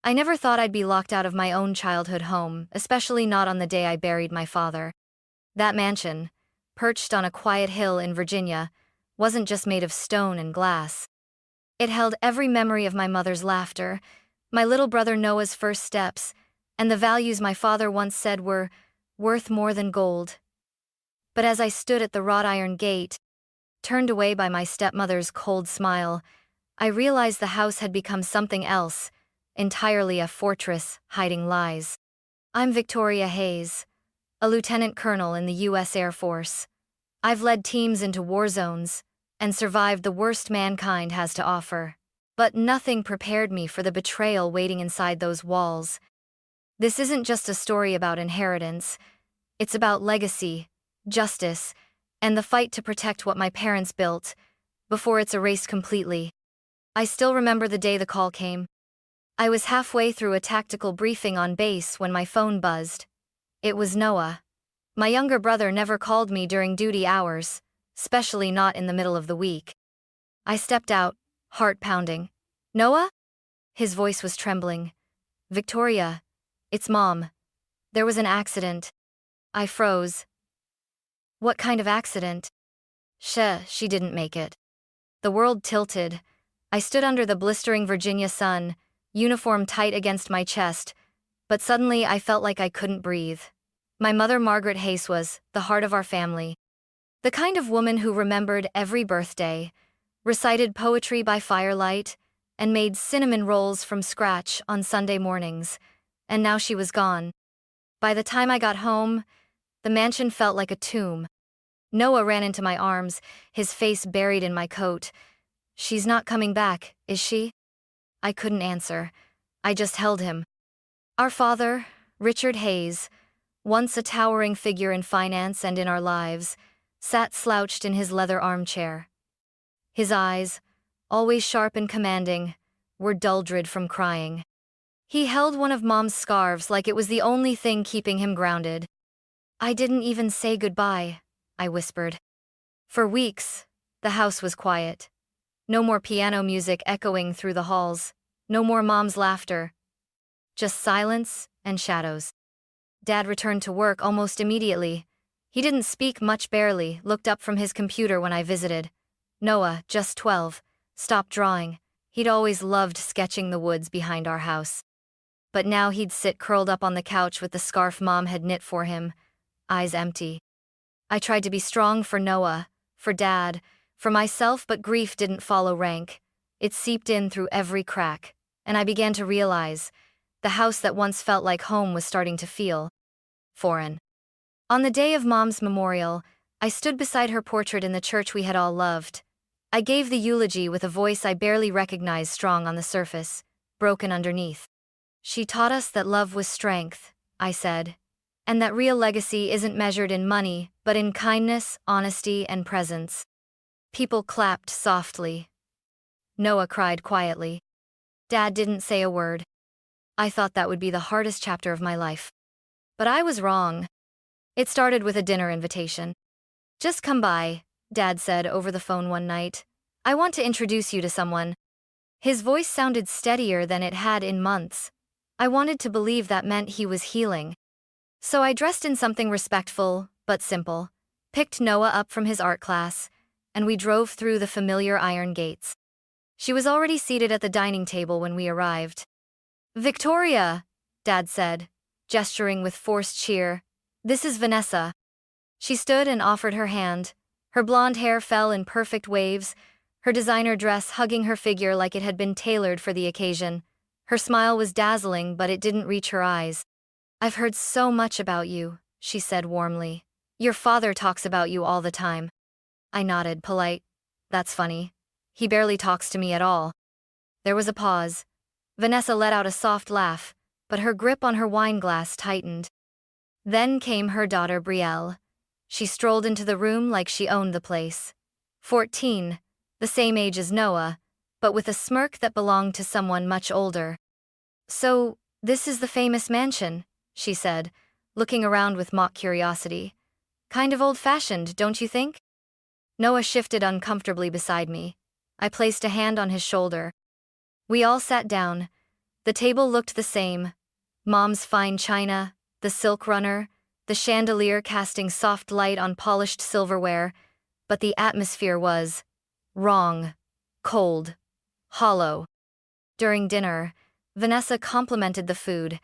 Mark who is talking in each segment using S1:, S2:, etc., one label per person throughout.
S1: I never thought I'd be locked out of my own childhood home, especially not on the day I buried my father. That mansion, perched on a quiet hill in Virginia, wasn't just made of stone and glass. It held every memory of my mother's laughter, my little brother Noah's first steps, and the values my father once said were worth more than gold. But as I stood at the wrought iron gate, turned away by my stepmother's cold smile, I realized the house had become something else, entirely a fortress hiding lies. I'm Victoria Hayes, a lieutenant colonel in the U.S. Air Force. I've led teams into war zones and survived the worst mankind has to offer. But nothing prepared me for the betrayal waiting inside those walls. This isn't just a story about inheritance. It's about legacy, justice, and the fight to protect what my parents built before it's erased completely. I still remember the day the call came. I was halfway through a tactical briefing on base when my phone buzzed. It was Noah. My younger brother never called me during duty hours, especially not in the middle of the week. I stepped out, heart pounding. "Noah?" His voice was trembling. "Victoria, it's Mom. There was an accident." I froze. "What kind of accident?" She didn't make it." The world tilted. I stood under the blistering Virginia sun, uniform tight against my chest, but suddenly I felt like I couldn't breathe. My mother, Margaret Hayes, was the heart of our family. The kind of woman who remembered every birthday, recited poetry by firelight, and made cinnamon rolls from scratch on Sunday mornings. And now she was gone. By the time I got home, the mansion felt like a tomb. Noah ran into my arms, his face buried in my coat. "She's not coming back, is she?" I couldn't answer. I just held him. Our father, Richard Hayes, once a towering figure in finance and in our lives, sat slouched in his leather armchair. His eyes, always sharp and commanding, were dull-dread from crying. He held one of Mom's scarves like it was the only thing keeping him grounded. "I didn't even say goodbye," I whispered. For weeks, the house was quiet. No more piano music echoing through the halls, no more Mom's laughter. Just silence and shadows. Dad returned to work almost immediately. He didn't speak much, barely looked up from his computer when I visited. Noah, just 12, stopped drawing. He'd always loved sketching the woods behind our house. But now he'd sit curled up on the couch with the scarf Mom had knit for him, eyes empty. I tried to be strong for Noah, for Dad, for myself, but grief didn't follow rank. It seeped in through every crack, and I began to realize the house that once felt like home was starting to feel foreign. On the day of Mom's memorial, I stood beside her portrait in the church we had all loved. I gave the eulogy with a voice I barely recognized, strong on the surface, broken underneath. "She taught us that love was strength," I said, "and that real legacy isn't measured in money, but in kindness, honesty, and presence." People clapped softly. Noah cried quietly. Dad didn't say a word. I thought that would be the hardest chapter of my life. But I was wrong. It started with a dinner invitation. "Just come by," Dad said over the phone one night. "I want to introduce you to someone." His voice sounded steadier than it had in months. I wanted to believe that meant he was healing. So I dressed in something respectful, but simple, picked Noah up from his art class, and we drove through the familiar iron gates. She was already seated at the dining table when we arrived. "Victoria," Dad said, gesturing with forced cheer. "This is Vanessa." She stood and offered her hand. Her blonde hair fell in perfect waves, her designer dress hugging her figure like it had been tailored for the occasion. Her smile was dazzling, but it didn't reach her eyes. "I've heard so much about you," she said warmly. "Your father talks about you all the time." I nodded, polite. "That's funny. He barely talks to me at all." There was a pause. Vanessa let out a soft laugh, but her grip on her wine glass tightened. Then came her daughter Brielle. She strolled into the room like she owned the place. 14, the same age as Noah, but with a smirk that belonged to someone much older. "So, this is the famous mansion," she said, looking around with mock curiosity. "Kind of old-fashioned, don't you think?" Noah shifted uncomfortably beside me. I placed a hand on his shoulder. We all sat down. The table looked the same. Mom's fine china, the silk runner, the chandelier casting soft light on polished silverware, but the atmosphere was wrong, cold, hollow. During dinner, Vanessa complimented the food,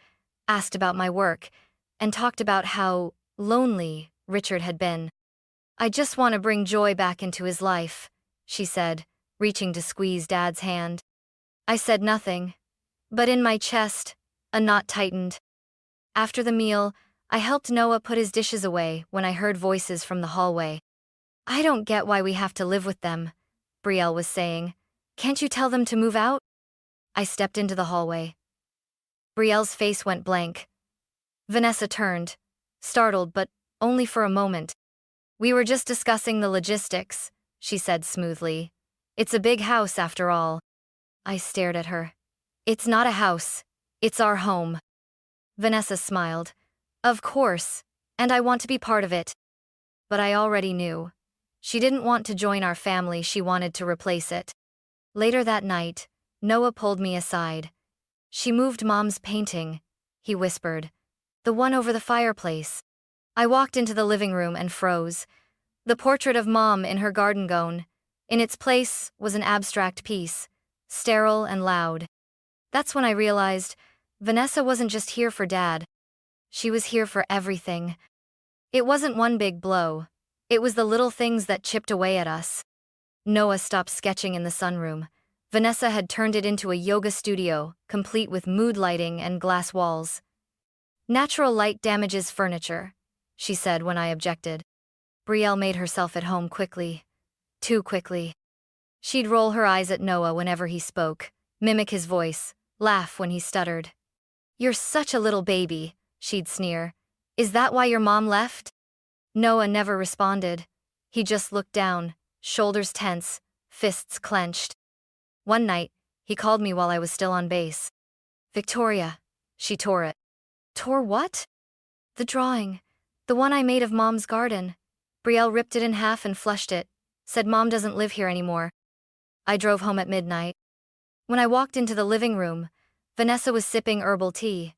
S1: asked about my work, and talked about how lonely Richard had been. "I just want to bring joy back into his life," she said, reaching to squeeze Dad's hand. I said nothing, but in my chest, a knot tightened. After the meal, I helped Noah put his dishes away when I heard voices from the hallway. "I don't get why we have to live with them," Brielle was saying. "Can't you tell them to move out?" I stepped into the hallway. Brielle's face went blank. Vanessa turned, startled but only for a moment. "We were just discussing the logistics," she said smoothly. "It's a big house after all." I stared at her. "It's not a house. It's our home." Vanessa smiled. "Of course, and I want to be part of it." But I already knew. She didn't want to join our family, she wanted to replace it. Later that night, Noah pulled me aside. "She moved Mom's painting," he whispered. "The one over the fireplace." I walked into the living room and froze. The portrait of Mom in her garden gown. In its place was an abstract piece, sterile and loud. That's when I realized Vanessa wasn't just here for Dad. She was here for everything. It wasn't one big blow. It was the little things that chipped away at us. Noah stopped sketching in the sunroom. Vanessa had turned it into a yoga studio, complete with mood lighting and glass walls. "Natural light damages furniture," she said when I objected. Brielle made herself at home quickly. Too quickly. She'd roll her eyes at Noah whenever he spoke, mimic his voice, laugh when he stuttered. "You're such a little baby," she'd sneer. "Is that why your mom left?" Noah never responded. He just looked down, shoulders tense, fists clenched. One night, he called me while I was still on base. "Victoria." She tore it. "Tore what?" "The drawing. The one I made of Mom's garden." Brielle ripped it in half and flushed it. Said Mom doesn't live here anymore. I drove home at midnight. When I walked into the living room, Vanessa was sipping herbal tea.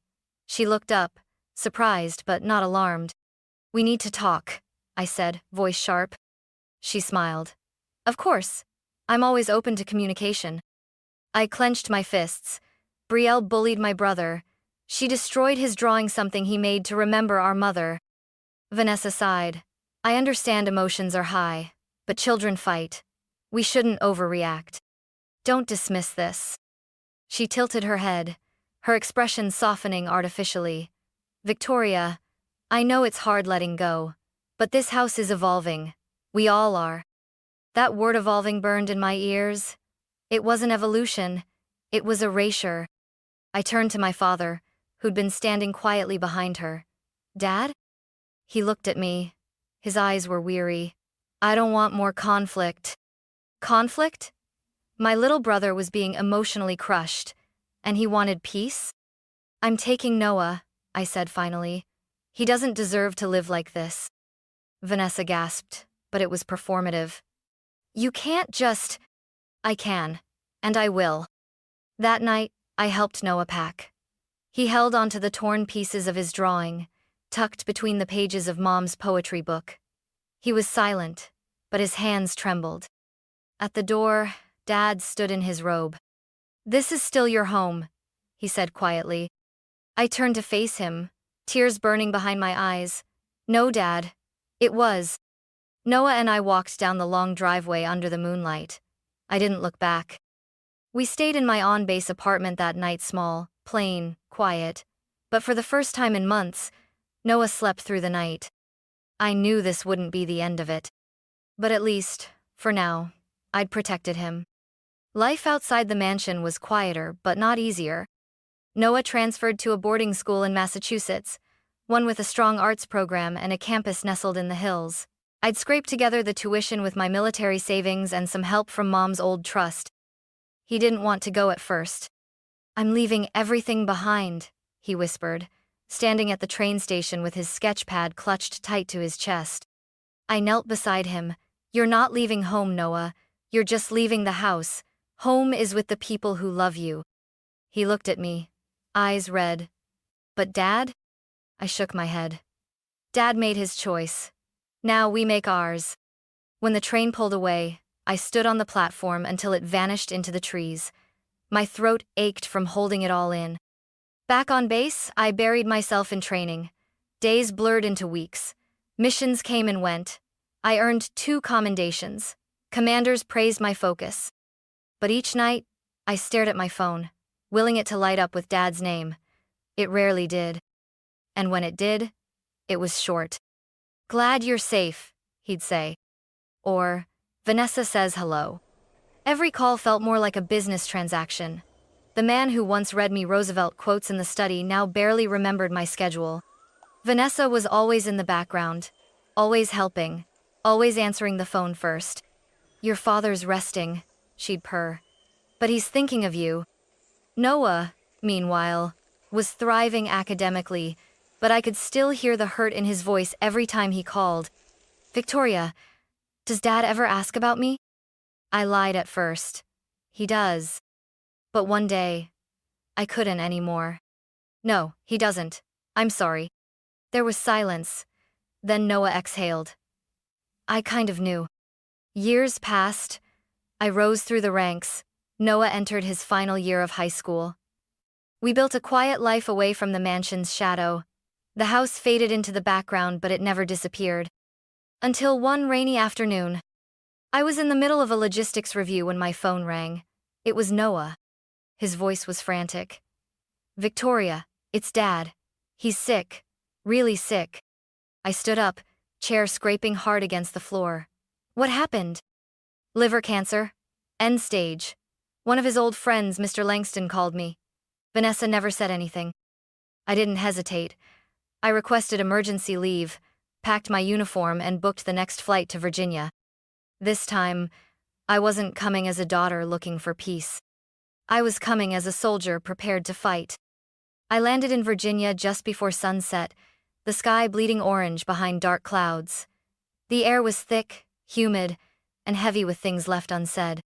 S1: She looked up, surprised but not alarmed. "We need to talk," I said, voice sharp. She smiled. "Of course. I'm always open to communication." I clenched my fists. Brielle bullied my brother. She destroyed his drawing, something he made to remember our mother. Vanessa sighed. "I understand emotions are high, but children fight. We shouldn't overreact. Don't dismiss this." She tilted her head, her expression softening artificially. "Victoria, I know it's hard letting go, but this house is evolving. We all are." That word evolving burned in my ears. It wasn't evolution, it was erasure. I turned to my father, who'd been standing quietly behind her. "Dad?" He looked at me. His eyes were weary. "I don't want more conflict." Conflict? My little brother was being emotionally crushed, and he wanted peace? "I'm taking Noah," I said finally. "He doesn't deserve to live like this." Vanessa gasped, but it was performative. "You can't just—" "I can, and I will." That night, I helped Noah pack. He held onto the torn pieces of his drawing, tucked between the pages of Mom's poetry book. He was silent, but his hands trembled. At the door, Dad stood in his robe. "This is still your home," he said quietly. I turned to face him, tears burning behind my eyes. "No, Dad. It was." Noah and I walked down the long driveway under the moonlight. I didn't look back. We stayed in my on-base apartment that night, small, plain, quiet. But for the first time in months, Noah slept through the night. I knew this wouldn't be the end of it. But at least, for now, I'd protected him. Life outside the mansion was quieter but not easier. Noah transferred to a boarding school in Massachusetts, one with a strong arts program and a campus nestled in the hills. I'd scraped together the tuition with my military savings and some help from Mom's old trust. He didn't want to go at first. "I'm leaving everything behind," he whispered, standing at the train station with his sketch pad clutched tight to his chest. I knelt beside him. "You're not leaving home, Noah. You're just leaving the house. Home is with the people who love you." He looked at me, eyes red. But Dad? I shook my head. Dad made his choice. Now we make ours. When the train pulled away, I stood on the platform until it vanished into the trees. My throat ached from holding it all in. Back on base, I buried myself in training. Days blurred into weeks. Missions came and went. I earned 2 commendations. Commanders praised my focus. But each night, I stared at my phone, willing it to light up with Dad's name. It rarely did. And when it did, it was short. "Glad you're safe," he'd say. Or, "Vanessa says hello." Every call felt more like a business transaction. The man who once read me Roosevelt quotes in the study now barely remembered my schedule. Vanessa was always in the background, always helping, always answering the phone first. "Your father's resting," she'd purr. "But he's thinking of you." Noah, meanwhile, was thriving academically, but I could still hear the hurt in his voice every time he called. "Victoria, does Dad ever ask about me?" I lied at first. He does. But one day, I couldn't anymore. "No, he doesn't. I'm sorry." There was silence. Then Noah exhaled. I kind of knew. Years passed. I rose through the ranks. Noah entered his final year of high school. We built a quiet life away from the mansion's shadow. The house faded into the background, but it never disappeared. Until one rainy afternoon. I was in the middle of a logistics review when my phone rang. It was Noah. His voice was frantic. "Victoria, it's Dad. He's sick. Really sick." I stood up, chair scraping hard against the floor. "What happened?" "Liver cancer. End stage. One of his old friends, Mr. Langston, called me." Vanessa never said anything. I didn't hesitate. I requested emergency leave, packed my uniform, and booked the next flight to Virginia. This time, I wasn't coming as a daughter looking for peace. I was coming as a soldier prepared to fight. I landed in Virginia just before sunset, the sky bleeding orange behind dark clouds. The air was thick, humid, and heavy with things left unsaid.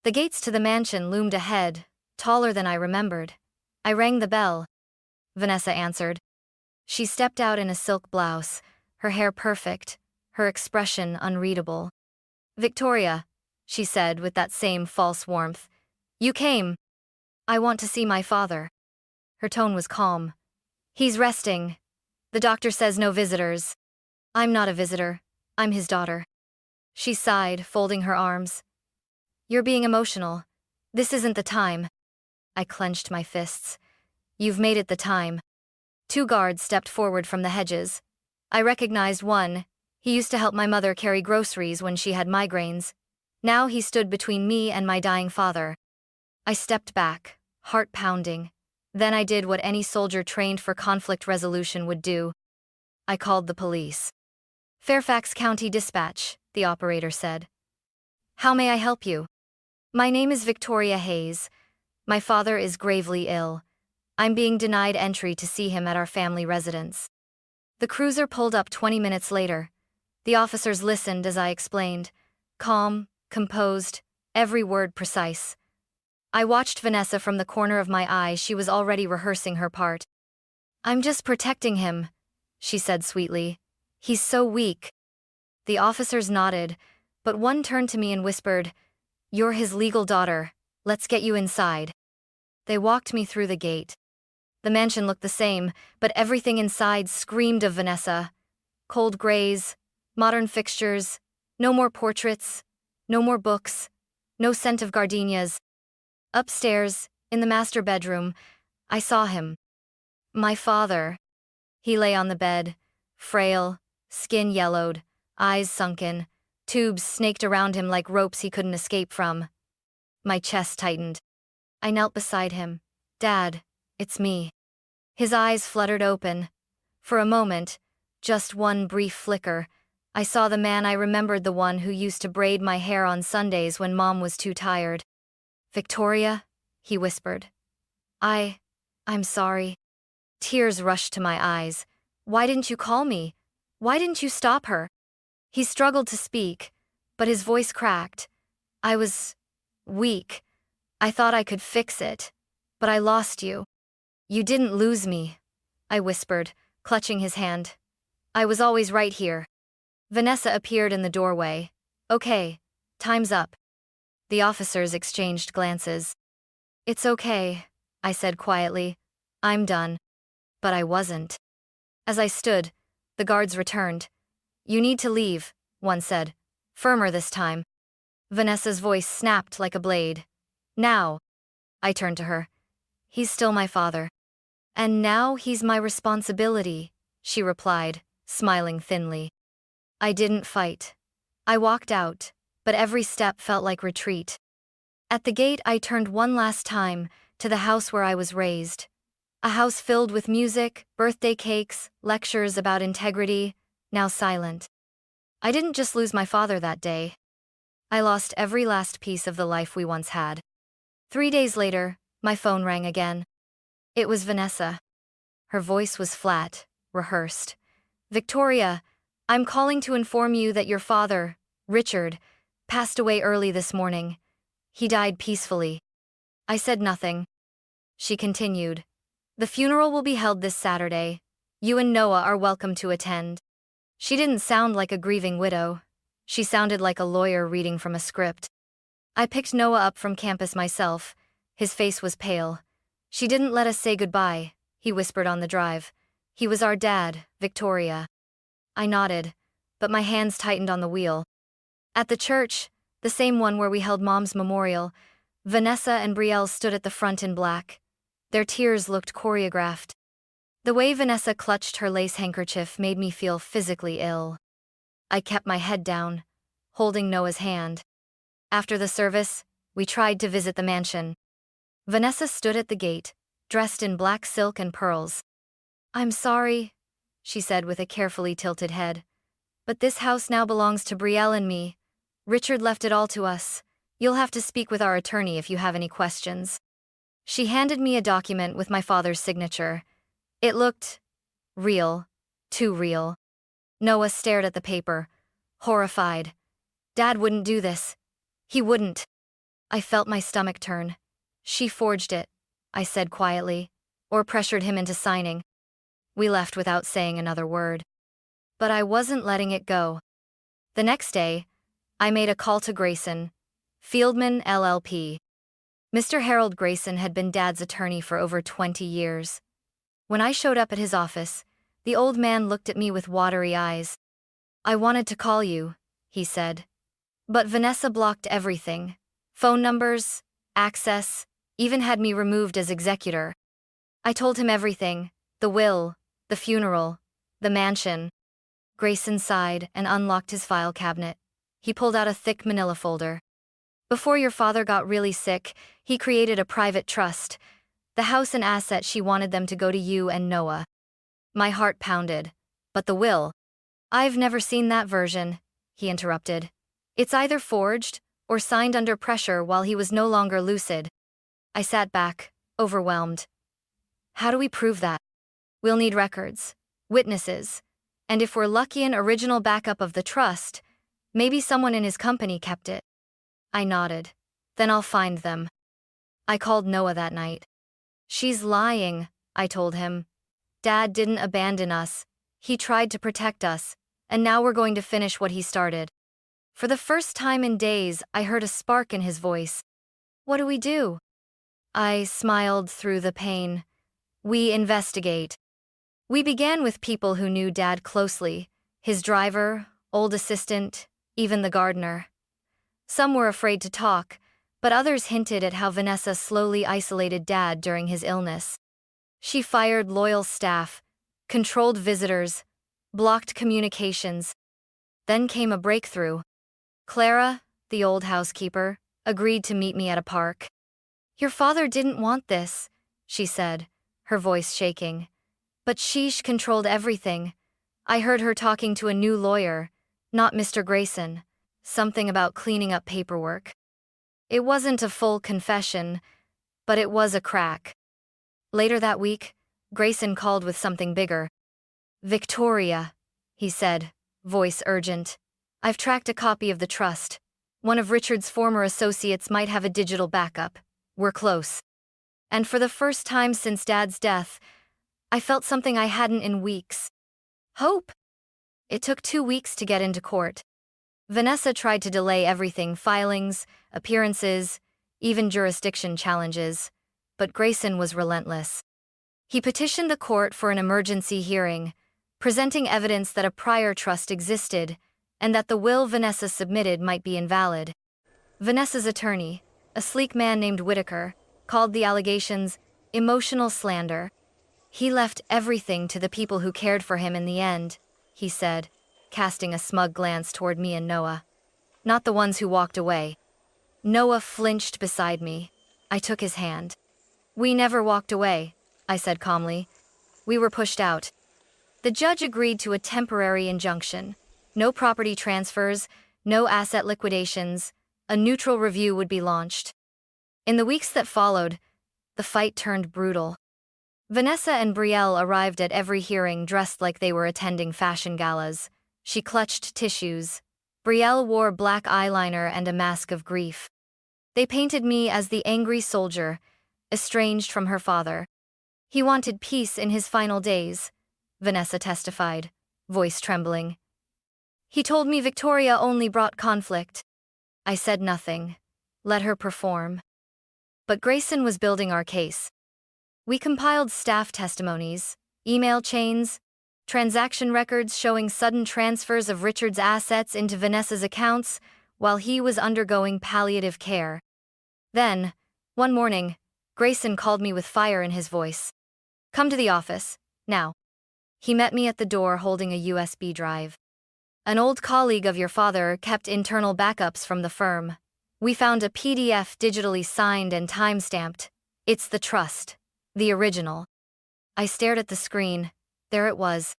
S1: The gates to the mansion loomed ahead, taller than I remembered. I rang the bell. Vanessa answered. She stepped out in a silk blouse, her hair perfect, her expression unreadable. "Victoria," she said with that same false warmth. "You came." "I want to see my father." Her tone was calm. "He's resting. The doctor says no visitors." "I'm not a visitor. I'm his daughter." She sighed, folding her arms. "You're being emotional. This isn't the time." I clenched my fists. "You've made it the time." 2 guards stepped forward from the hedges. I recognized one. He used to help my mother carry groceries when she had migraines. Now he stood between me and my dying father. I stepped back, heart pounding. Then I did what any soldier trained for conflict resolution would do. I called the police. "Fairfax County Dispatch," the operator said. "How may I help you?" "My name is Victoria Hayes. My father is gravely ill. I'm being denied entry to see him at our family residence." The cruiser pulled up 20 minutes later. The officers listened as I explained. Calm, composed, every word precise. I watched Vanessa from the corner of my eye. She was already rehearsing her part. "I'm just protecting him," she said sweetly. "He's so weak." The officers nodded, but one turned to me and whispered, "You're his legal daughter. Let's get you inside." They walked me through the gate. The mansion looked the same, but everything inside screamed of Vanessa. Cold grays, modern fixtures, no more portraits, no more books, no scent of gardenias. Upstairs, in the master bedroom, I saw him. My father. He lay on the bed, frail, skin yellowed, eyes sunken, tubes snaked around him like ropes he couldn't escape from. My chest tightened. I knelt beside him. "Dad, it's me." His eyes fluttered open. For a moment, just one brief flicker, I saw the man I remembered, the one who used to braid my hair on Sundays when Mom was too tired. "Victoria," he whispered. I'm sorry." Tears rushed to my eyes. "Why didn't you call me? Why didn't you stop her?" He struggled to speak, but his voice cracked. "I was weak. I thought I could fix it, but I lost you. You didn't lose me, I whispered, clutching his hand. I was always right here. Vanessa appeared in the doorway. Okay, time's up. The officers exchanged glances. It's okay, I said quietly. I'm done. But I wasn't. As I stood, the guards returned. You need to leave, one said, firmer this time. Vanessa's voice snapped like a blade. Now. I turned to her. He's still my father. And now he's my responsibility, she replied, smiling thinly. I didn't fight. I walked out, but every step felt like retreat. At the gate, I turned one last time to the house where I was raised. A house filled with music, birthday cakes, lectures about integrity, now silent. I didn't just lose my father that day. I lost every last piece of the life we once had. 3 days later, my phone rang again. It was Vanessa. Her voice was flat, rehearsed. Victoria, I'm calling to inform you that your father, Richard, passed away early this morning. He died peacefully. I said nothing. She continued. The funeral will be held this Saturday. You and Noah are welcome to attend. She didn't sound like a grieving widow. She sounded like a lawyer reading from a script. I picked Noah up from campus myself. His face was pale. She didn't let us say goodbye, he whispered on the drive. He was our dad, Victoria. I nodded, but my hands tightened on the wheel. At the church, the same one where we held Mom's memorial, Vanessa and Brielle stood at the front in black. Their tears looked choreographed. The way Vanessa clutched her lace handkerchief made me feel physically ill. I kept my head down, holding Noah's hand. After the service, we tried to visit the mansion. Vanessa stood at the gate, dressed in black silk and pearls. I'm sorry, she said with a carefully tilted head. But this house now belongs to Brielle and me. Richard left it all to us. You'll have to speak with our attorney if you have any questions. She handed me a document with my father's signature. It looked real, too real. Noah stared at the paper, horrified. Dad wouldn't do this. He wouldn't. I felt my stomach turn. She forged it, I said quietly, or pressured him into signing. We left without saying another word. But I wasn't letting it go. The next day, I made a call to Grayson, Fieldman LLP. Mr. Harold Grayson had been Dad's attorney for over 20 years. When I showed up at his office, the old man looked at me with watery eyes. I wanted to call you, he said. But Vanessa blocked everything. Phone numbers, access, even had me removed as executor. I told him everything, the will, the funeral, the mansion. Grayson sighed and unlocked his file cabinet. He pulled out a thick manila folder. Before your father got really sick, he created a private trust. The house and asset she wanted them to go to you and Noah. My heart pounded. But the will? I've never seen that version, he interrupted. It's either forged or signed under pressure while he was no longer lucid. I sat back, overwhelmed. How do we prove that? We'll need records, witnesses, and if we're lucky, an original backup of the trust. Maybe someone in his company kept it. I nodded. Then I'll find them. I called Noah that night. She's lying, I told him. Dad didn't abandon us. He tried to protect us, and now we're going to finish what he started. For the first time in days, I heard a spark in his voice. What do we do? I smiled through the pain. We investigate. We began with people who knew Dad closely, his driver, old assistant, even the gardener. Some were afraid to talk, but others hinted at how Vanessa slowly isolated Dad during his illness. She fired loyal staff, controlled visitors, blocked communications. Then came a breakthrough. Clara, the old housekeeper, agreed to meet me at a park. Your father didn't want this, she said, her voice shaking. But sheesh controlled everything. I heard her talking to a new lawyer, not Mr. Grayson, something about cleaning up paperwork. It wasn't a full confession, but it was a crack. Later that week, Grayson called with something bigger. Victoria, he said, voice urgent. I've tracked a copy of the trust. One of Richard's former associates might have a digital backup. We're close. And for the first time since Dad's death, I felt something I hadn't in weeks. Hope. It took 2 weeks to get into court. Vanessa tried to delay everything: filings, appearances, even jurisdiction challenges, but Grayson was relentless. He petitioned the court for an emergency hearing, presenting evidence that a prior trust existed and that the will Vanessa submitted might be invalid. Vanessa's attorney, a sleek man named Whitaker, called the allegations emotional slander. He left everything to the people who cared for him in the end, he said, casting a smug glance toward me and Noah. Not the ones who walked away. Noah flinched beside me. I took his hand. We never walked away, I said calmly. We were pushed out. The judge agreed to a temporary injunction. No property transfers, no asset liquidations. A neutral review would be launched. In the weeks that followed, the fight turned brutal. Vanessa and Brielle arrived at every hearing dressed like they were attending fashion galas. She clutched tissues. Brielle wore black eyeliner and a mask of grief. They painted me as the angry soldier, estranged from her father. He wanted peace in his final days, Vanessa testified, voice trembling. He told me Victoria only brought conflict. I said nothing. Let her perform. But Grayson was building our case. We compiled staff testimonies, email chains, transaction records showing sudden transfers of Richard's assets into Vanessa's accounts while he was undergoing palliative care. Then, one morning, Grayson called me with fire in his voice. Come to the office, now. He met me at the door holding a USB drive. An old colleague of your father kept internal backups from the firm. We found a PDF digitally signed and time-stamped. It's the trust. The original. I stared at the screen. There it was.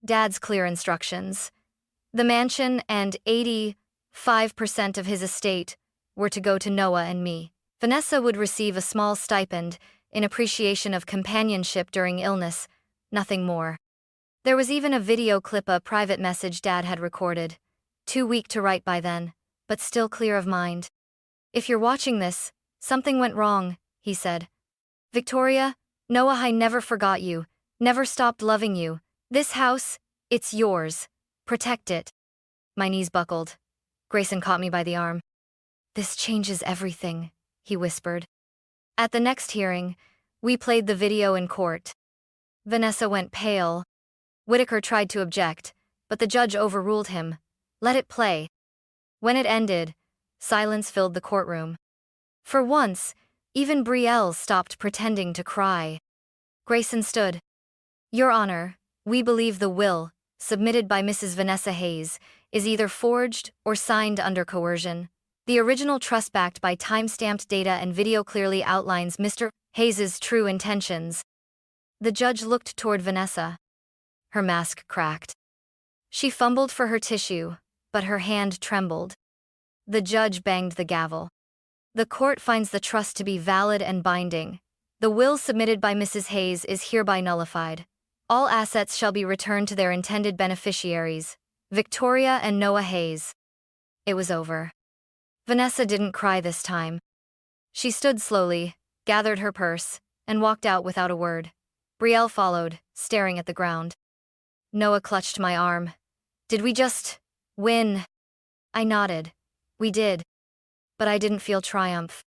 S1: Dad's clear instructions. The mansion and 85% of his estate were to go to Noah and me. Vanessa would receive a small stipend in appreciation of companionship during illness, nothing more. There was even a video clip, a private message Dad had recorded. Too weak to write by then, but still clear of mind. If you're watching this, something went wrong, he said. Victoria, Noah, I never forgot you, never stopped loving you. This house, it's yours. Protect it. My knees buckled. Grayson caught me by the arm. This changes everything, he whispered. At the next hearing, we played the video in court. Vanessa went pale. Whitaker tried to object, but the judge overruled him. Let it play. When it ended, silence filled the courtroom. For once, even Brielle stopped pretending to cry. Grayson stood. Your Honor, we believe the will, submitted by Mrs. Vanessa Hayes, is either forged or signed under coercion. The original trust backed by time-stamped data and video clearly outlines Mr. Hayes's true intentions. The judge looked toward Vanessa. Her mask cracked. She fumbled for her tissue, but her hand trembled. The judge banged the gavel. The court finds the trust to be valid and binding. The will submitted by Mrs. Hayes is hereby nullified. All assets shall be returned to their intended beneficiaries, Victoria and Noah Hayes. It was over. Vanessa didn't cry this time. She stood slowly, gathered her purse, and walked out without a word. Brielle followed, staring at the ground. Noah clutched my arm. Did we just win? I nodded. We did. But I didn't feel triumph.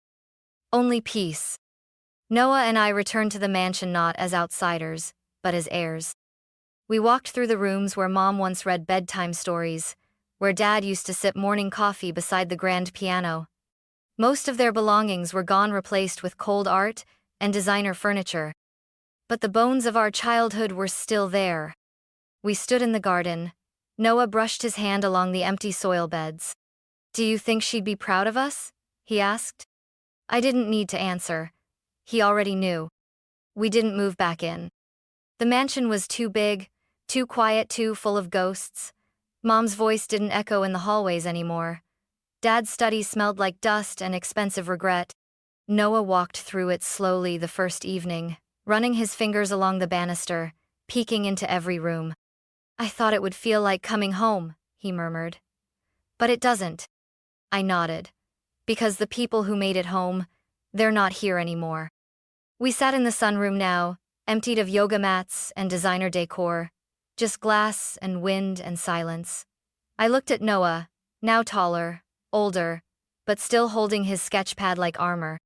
S1: Only peace. Noah and I returned to the mansion not as outsiders, but as heirs. We walked through the rooms where Mom once read bedtime stories, where Dad used to sip morning coffee beside the grand piano. Most of their belongings were gone, replaced with cold art and designer furniture. But the bones of our childhood were still there. We stood in the garden. Noah brushed his hand along the empty soil beds. Do you think she'd be proud of us? He asked. I didn't need to answer. He already knew. We didn't move back in. The mansion was too big, too quiet, too full of ghosts. Mom's voice didn't echo in the hallways anymore. Dad's study smelled like dust and expensive regret. Noah walked through it slowly the first evening, running his fingers along the banister, peeking into every room. I thought it would feel like coming home, he murmured. But it doesn't. I nodded. Because the people who made it home, they're not here anymore. We sat in the sunroom now, emptied of yoga mats and designer decor, just glass and wind and silence. I looked at Noah, now taller, older, but still holding his sketchpad like armor.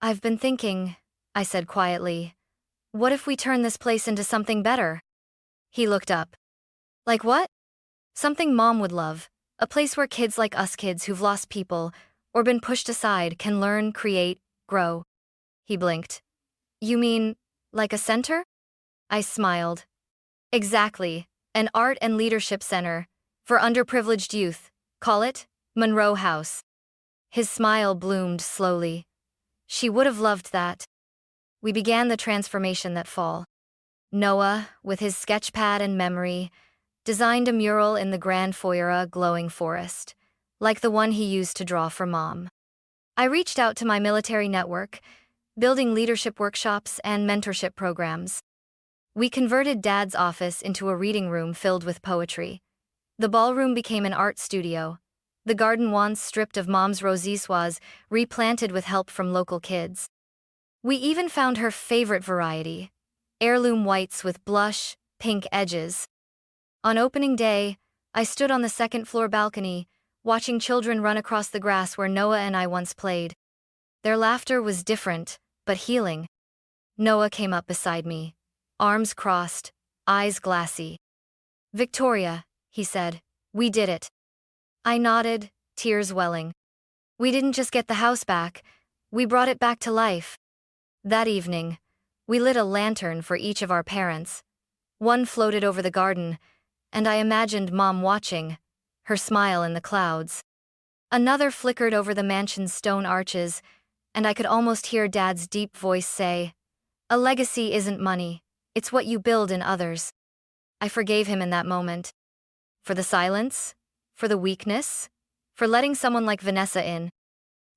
S1: "I've been thinking," I said quietly, "what if we turn this place into something better?" He looked up. "Like what?" "Something Mom would love. A place where kids like us kids who've lost people or been pushed aside can learn, create, grow." He blinked. "You mean, like a center?" I smiled. "Exactly. An art and leadership center. For underprivileged youth. Call it Monroe House." His smile bloomed slowly. "She would have loved that." We began the transformation that fall. Noah, with his sketchpad and memory, designed a mural in the Grand Foyer glowing forest, like the one he used to draw for Mom. I reached out to my military network, building leadership workshops and mentorship programs. We converted Dad's office into a reading room filled with poetry. The ballroom became an art studio. The garden once stripped of Mom's roses was replanted with help from local kids. We even found her favorite variety, heirloom whites with blush, pink edges. On opening day, I stood on the second-floor balcony, watching children run across the grass where Noah and I once played. Their laughter was different, but healing. Noah came up beside me, arms crossed, eyes glassy. "Victoria," he said, "we did it." I nodded, tears welling. We didn't just get the house back, we brought it back to life. That evening, we lit a lantern for each of our parents. One floated over the garden, and I imagined Mom watching, her smile in the clouds. Another flickered over the mansion's stone arches, and I could almost hear Dad's deep voice say, "A legacy isn't money, it's what you build in others." I forgave him in that moment. For the silence, for the weakness, for letting someone like Vanessa in.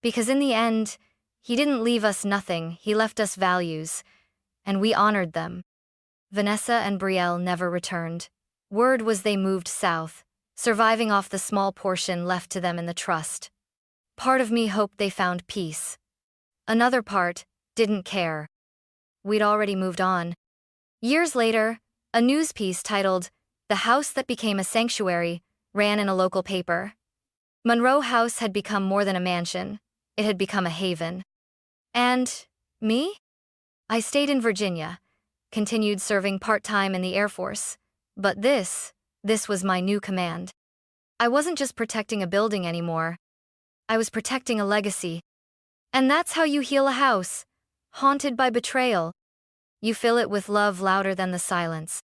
S1: Because in the end, he didn't leave us nothing, he left us values, and we honored them. Vanessa and Brielle never returned. Word was they moved south, surviving off the small portion left to them in the trust. Part of me hoped they found peace. Another part didn't care. We'd already moved on. Years later, a news piece titled, "The House That Became a Sanctuary," ran in a local paper. Monroe House had become more than a mansion. It had become a haven. And me? I stayed in Virginia, continued serving part-time in the Air Force. But this was my new command. I wasn't just protecting a building anymore. I was protecting a legacy. And that's how you heal a house, haunted by betrayal. You fill it with love louder than the silence.